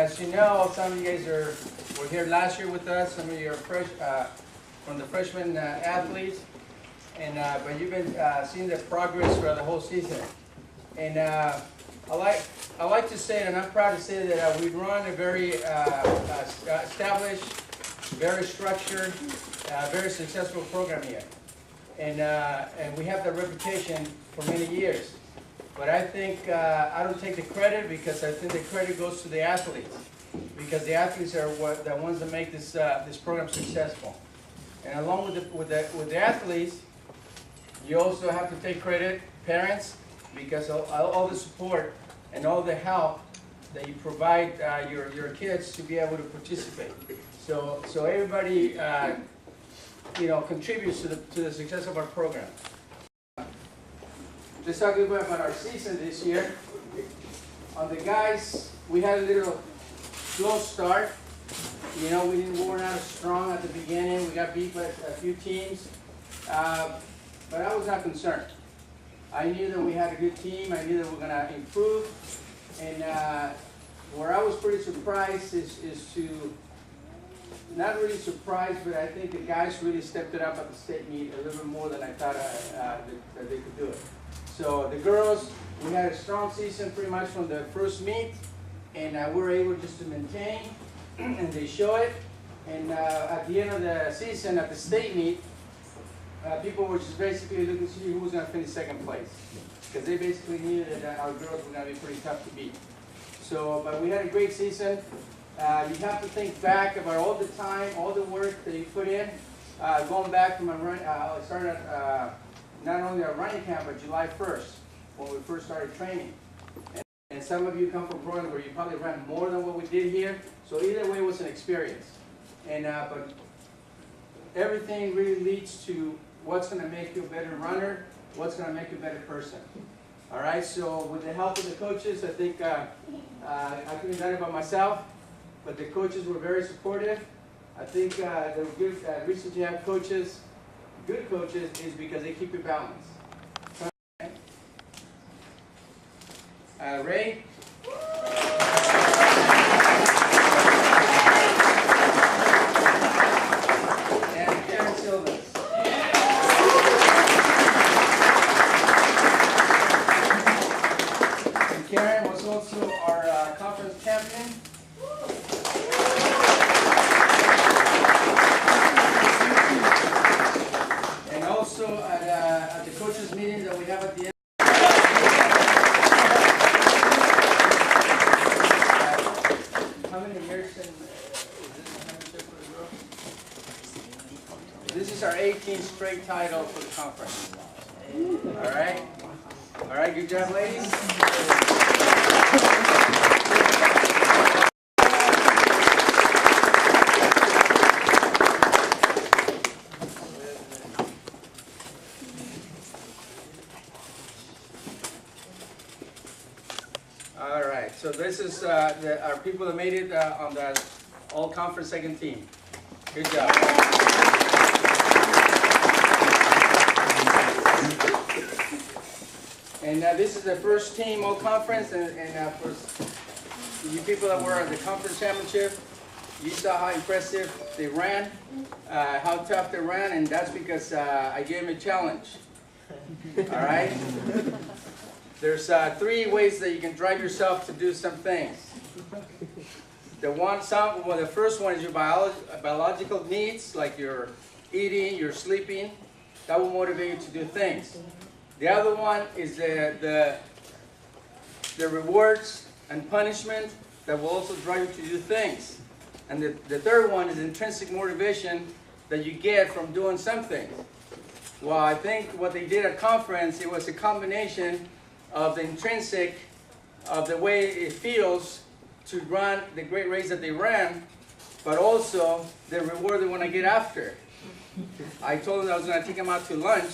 as you know, some of you guys were here last year with us. Some of you are fresh from the freshman athletes, and but you've been seeing the progress throughout the whole season. And I like to say, and I'm proud to say that we run a very established, very structured, very successful program here, and we have the reputation for many years. But I think I don't take the credit, because I think the credit goes to the athletes, because the athletes are the ones that make this this program successful. And along with the athletes, you also have to take credit, parents, because all the support and all the help that you provide your kids to be able to participate. So everybody contributes to the success of our program. Let's talk a little bit about our season this year. On the guys, we had a little slow start. We weren't as strong at the beginning. We got beat by a few teams, but I was not concerned. I knew that we had a good team. I knew that we were going to improve. And where I was pretty surprised is to, not really surprised, but I think the guys really stepped it up at the state meet a little bit more than I thought that they could do it. So the girls, we had a strong season pretty much from the first meet, and we were able just to maintain, and they show it. And at the end of the season, at the state meet, people were just basically looking to see who was going to finish second place, because they basically knew that our girls were going to be pretty tough to beat. So, but we had a great season. You have to think back about all the time, all the work that you put in. Going back from I started not only our running camp, but July 1st, when we first started training. And some of you come from programs where you probably ran more than what we did here. So either way, it was an experience. And but everything really leads to what's going to make you a better runner, what's going to make you a better person. All right, so with the help of the coaches, I think I couldn't have done it by myself, but the coaches were very supportive. I think the good reason you have coaches, good coaches, is because they keep you balanced. Ray? And Karen Silva. And Karen was also our conference champion. And also at the coaches meeting that we have at the end. How many years is this championship for the girls? This is our 18th straight title for the conference. All right? All right, good job, ladies. All right, so this is our people that made it on the all-conference second team. Good job. And this is the first team all-conference, and for you people that were at the conference championship, you saw how impressive they ran, how tough they ran, and that's because I gave them a challenge. All right? There's 3 ways that you can drive yourself to do some things. The first one is your biological needs, like your eating, your sleeping. That will motivate you to do things. The other one is the rewards and punishment that will also drive you to do things. And the third one is intrinsic motivation that you get from doing something. Well, I think what they did at conference, it was a combination of the intrinsic, of the way it feels to run the great race that they ran, but also the reward they want to get after. I told them I was going to take them out to lunch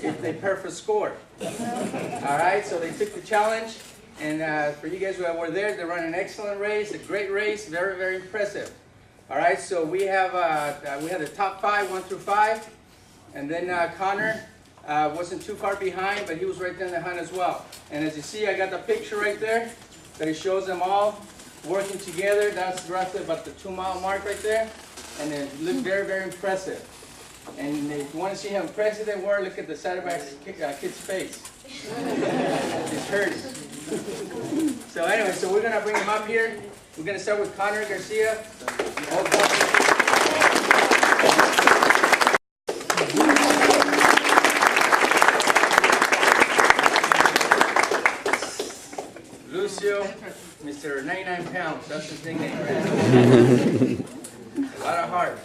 if they perfect scored. All right, so they took the challenge, and for you guys who were there, they ran an excellent race, a great race, very, very impressive. All right, so we have the top 5, 1 through 5, and then Connor wasn't too far behind, but he was right there in the hunt as well. And as you see, I got the picture right there that it shows them all working together. That's roughly about the 2-mile mark right there. And it looked very, very impressive. And if you want to see how impressive they were, look at the side of our kid's face. It's hurting. So anyway, so we're going to bring him up here. We're going to start with Connor Garcia. Lucio, Mr. 99 pounds, that's his nickname. A lot of heart.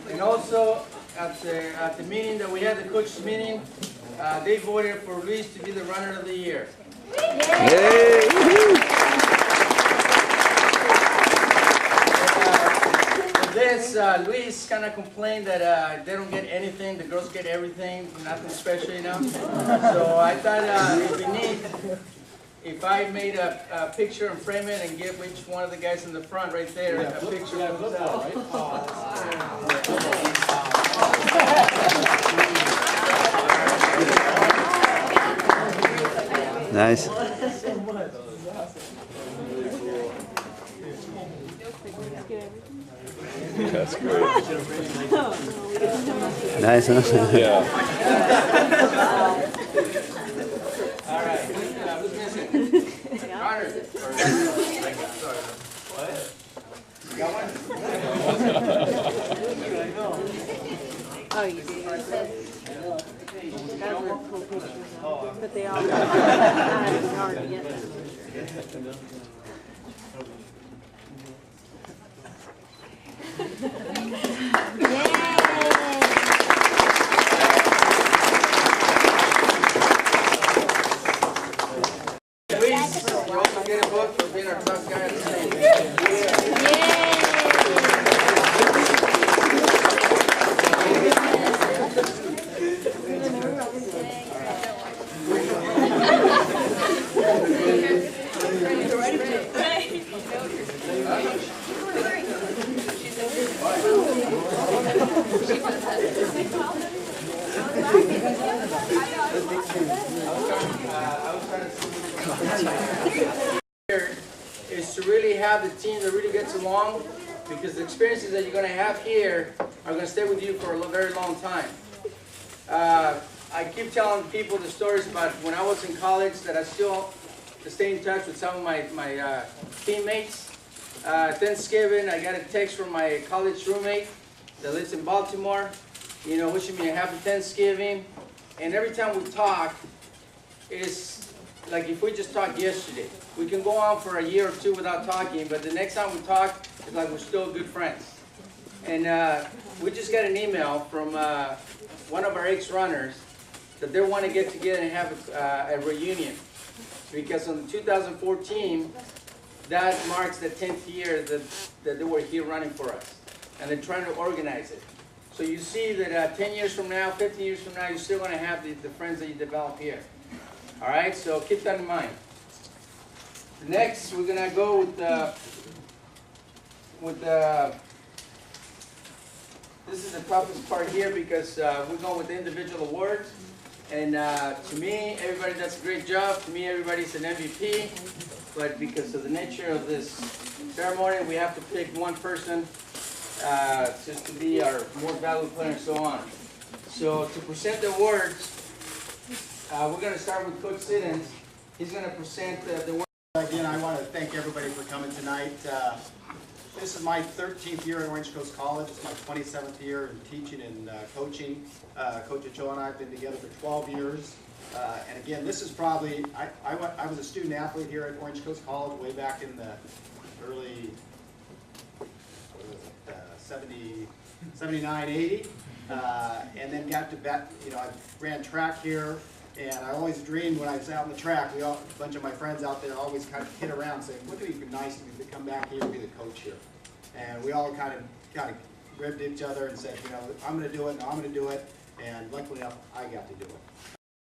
And also, at the meeting that we had, the coaches meeting, they voted for Luis to be the runner of the year. Luis kind of complained that they don't get anything, the girls get everything, nothing special, you know. So I thought it'd be neat if I made a picture and frame it and give each one of the guys in the front right there a picture of themselves. Nice. That's great. Nice, huh? Yeah. All right, who's missing? Connor. What? You got one? Oh, you do? That were cool pictures, but they all it's hard to get them. Luis, you also get a book for being our tough guy at the same. Is to really have the team that really gets along, because the experiences that you're going to have here are going to stay with you for a very long time. I keep telling people the stories about when I was in college that I still stay in touch with some of my teammates. Thanksgiving, I got a text from my college roommate that lives in Baltimore, you know, wishing me a happy Thanksgiving. And every time we talk, it's like if we just talked yesterday. We can go on for a year or two without talking, but the next time we talk, it's like we're still good friends. And we just got an email from one of our ex-runners that they want to get together and have a reunion. Because in 2014, that marks the 10th year that they were here running for us. And they're trying to organize it. So you see that 10 years from now, 15 years from now, you're still going to have the friends that you develop here. All right, so keep that in mind. Next, we're going to go with this is the toughest part here because we're going with the individual awards. And to me, everybody does a great job. To me, everybody's an MVP. But because of the nature of this ceremony, we have to pick one person just to be our most valuable player and so on. So to present the awards, we're going to start with Coach Siddons. He's going to present the awards. Again, I want to thank everybody for coming tonight. This is my 13th year at Orange Coast College. It's my 27th year in teaching and coaching. Coach Ochoa and I have been together for 12 years. And again, this is probably, I was a student athlete here at Orange Coast College way back in the early, 79, 80. And then got to I ran track here. And I always dreamed when I was out on the track, a bunch of my friends out there always kind of kid around saying, wouldn't it be nice to come back here and be the coach here? And we all kind of ribbed each other and said, I'm going to do it, no, I'm going to do it. And luckily enough, I got to do it.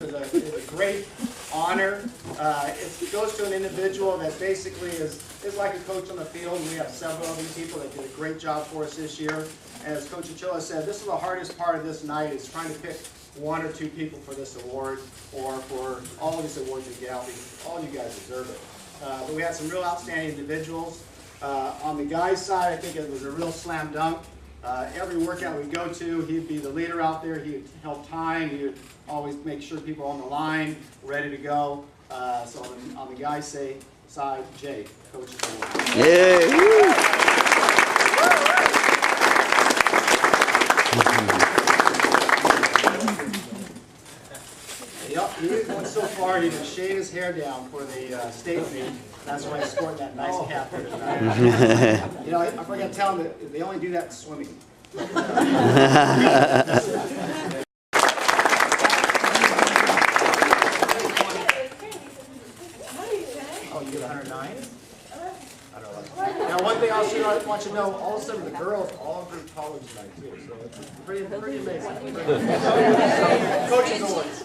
It's a great honor. It goes to an individual that basically is like a coach on the field. We have several of these people that did a great job for us this year. And as Coach Ochoa said, this is the hardest part of this night is trying to pick one or two people for this award or for all of these awards you get out, because all you guys deserve it. But we had some real outstanding individuals. On the guys' side, I think it was a real slam dunk. Every workout we go to, he'd be the leader out there. He'd help time. He would always make sure people on the line, ready to go. So on the guys' side, Jay, Coach's Award. Yeah. Yep, he went so far he would shave his hair down for the state meet. That's why he's sporting that nice cap here tonight. You know, I forgot to tell him that they only do that in swimming. Oh, you get 109? I don't know. Now, one thing I want you to know, all of a sudden the girls all grew taller tonight too, so it's pretty amazing. Coach's Awards.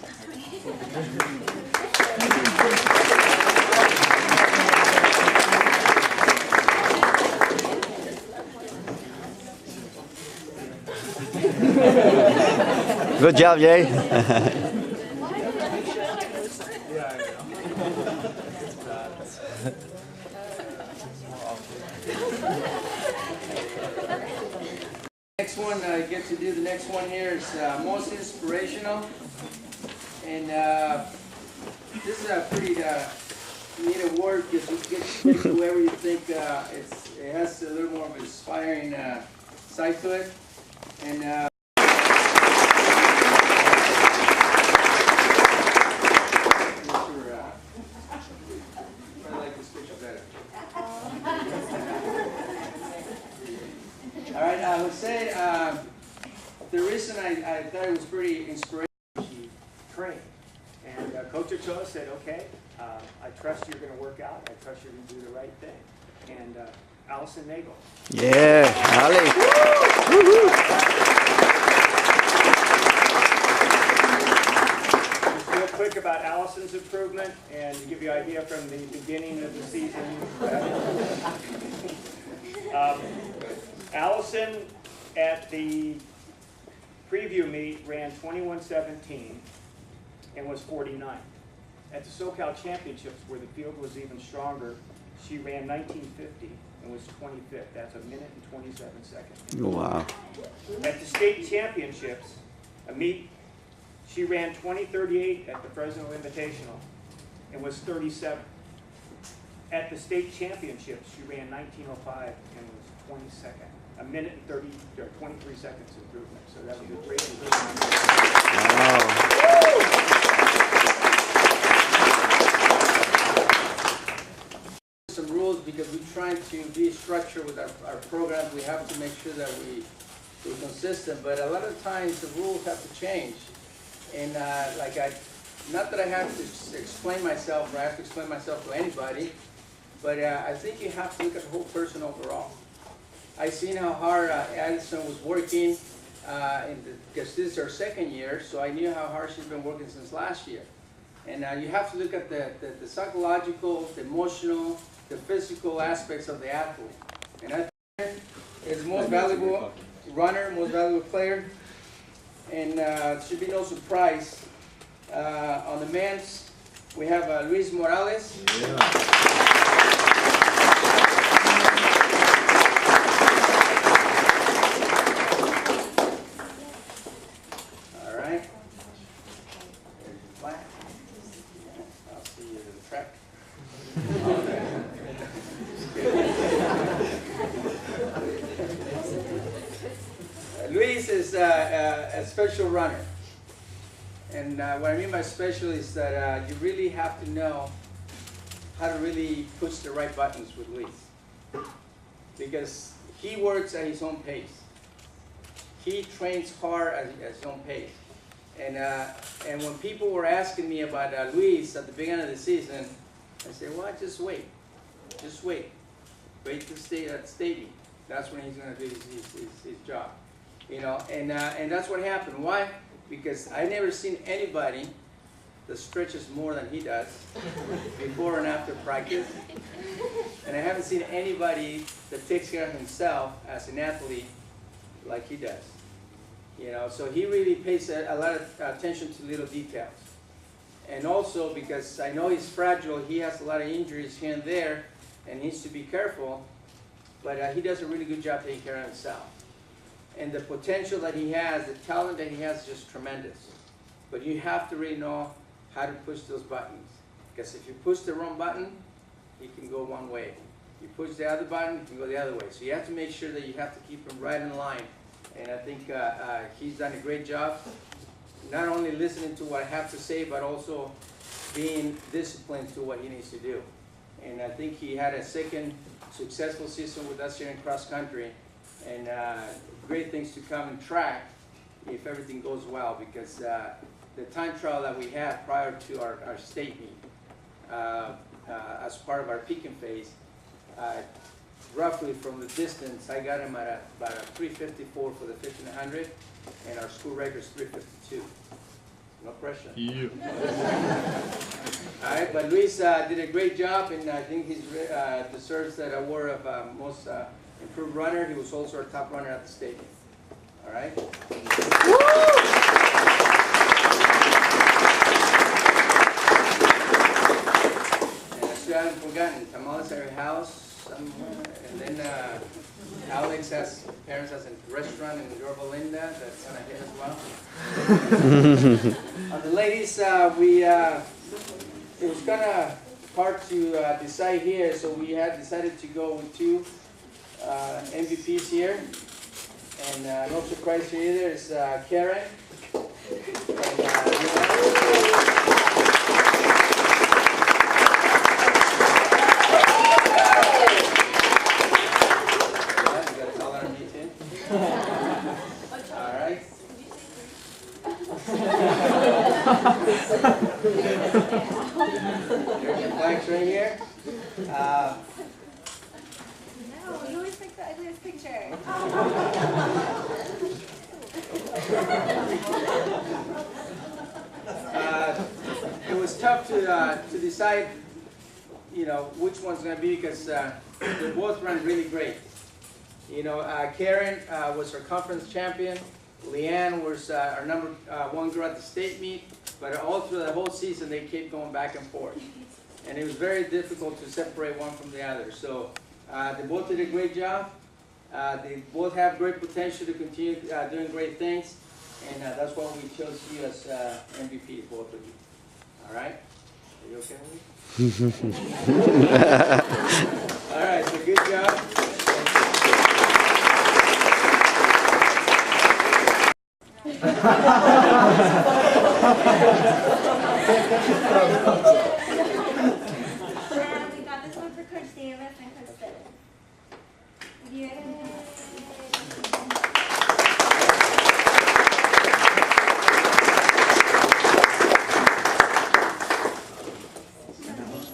Good job, Jay. Next one, I get to do the next one here is most inspirational. And this is a pretty neat award because you get to pick whoever you think it has a little more of an inspiring side to it. And I like this picture better. All right, I would say the reason I thought it was pretty inspirational. Train. And Coach Ochoa said, okay, I trust you're going to work out. I trust you're going to do the right thing. And Allison Nagel. Yeah, Ali. Just real quick about Allison's improvement and to give you an idea from the beginning of the season. Allison at the preview meet ran 21:17. And was 49. At the SoCal Championships, where the field was even stronger, she ran 19:50 and was 25th. That's a minute and 27 seconds. Wow. At the state championships, a meet, she ran 20:38 at the Fresno Invitational and was 37th. At the state championships, she ran 19:05 and was 22nd. A minute and 23 seconds improvement. So that was a great improvement. Wow. Some rules because we're trying to be structured with our programs. We have to make sure that we're consistent, but a lot of times the rules have to change. And not that I have to explain myself or I have to explain myself to anybody, but I think you have to look at the whole person overall. I seen how hard Addison was working, because this is her second year, so I knew how hard she's been working since last year. And you have to look at the psychological, the emotional, the physical aspects of the athlete. And I think it's most valuable runner, most valuable player, and it should be no surprise. On the men's, we have Luis Morales. Yeah. Luis is a special runner. And what I mean by special is that you really have to know how to really push the right buttons with Luis. Because he works at his own pace. He trains hard at his own pace. And when people were asking me about Luis at the beginning of the season, I said, well, just wait. Just wait. Wait to stay at stadium. That's when he's going to do his job. You know, and that's what happened. Why? Because I never seen anybody that stretches more than he does before and after practice. And I haven't seen anybody that takes care of himself as an athlete like he does. You know, so he really pays a lot of attention to little details. And also because I know he's fragile, he has a lot of injuries here and there, and needs to be careful. But he does a really good job taking care of himself. And the potential that he has, the talent that he has, is just tremendous. But you have to really know how to push those buttons. Because if you push the wrong button, he can go one way. You push the other button, he can go the other way. So you have to make sure that you have to keep him right in line. And I think he's done a great job, not only listening to what I have to say, but also being disciplined to what he needs to do. And I think he had a second successful season with us here in cross country, and great things to come in track if everything goes well, because the time trial that we had prior to our state meet, as part of our peaking phase, roughly from the distance, I got him at about a 354 for the 1500, and our school record is 352. No pressure. You. All right, but Luis did a great job, and I think he deserves that award of most improved runner. He was also our top runner at the state. All right. And I still haven't forgotten, Tamales at your house somewhere, and then Alex parents has a restaurant in Yorba Linda that's gonna hit as well. On the ladies, it was kind of hard to decide here, so we had decided to go with two MVPs here. And no surprise here either is Karen. You got a color on me too. All right. There's your flags right here. No, you always pick the ugliest picture. It was tough to decide, you know, which one's going to be, because they both ran really great. You know, Karen was our conference champion. Leanne was our number one girl at the state meet. But all through the whole season, they kept going back and forth. And it was very difficult to separate one from the other. So they both did a great job. They both have great potential to continue doing great things. And that's why we chose you as MVP, both of you. All right? Are you okay with me? All right, so good job. And we got this one for Coach Davis and Coach Simmons. Yay.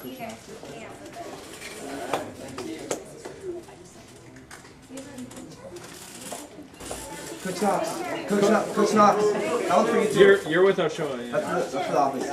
You guys can dance with it. Thank you. Coach Knox, Coach Knox, that one's for you too. You're with Ochoa. Yeah. That's for the office.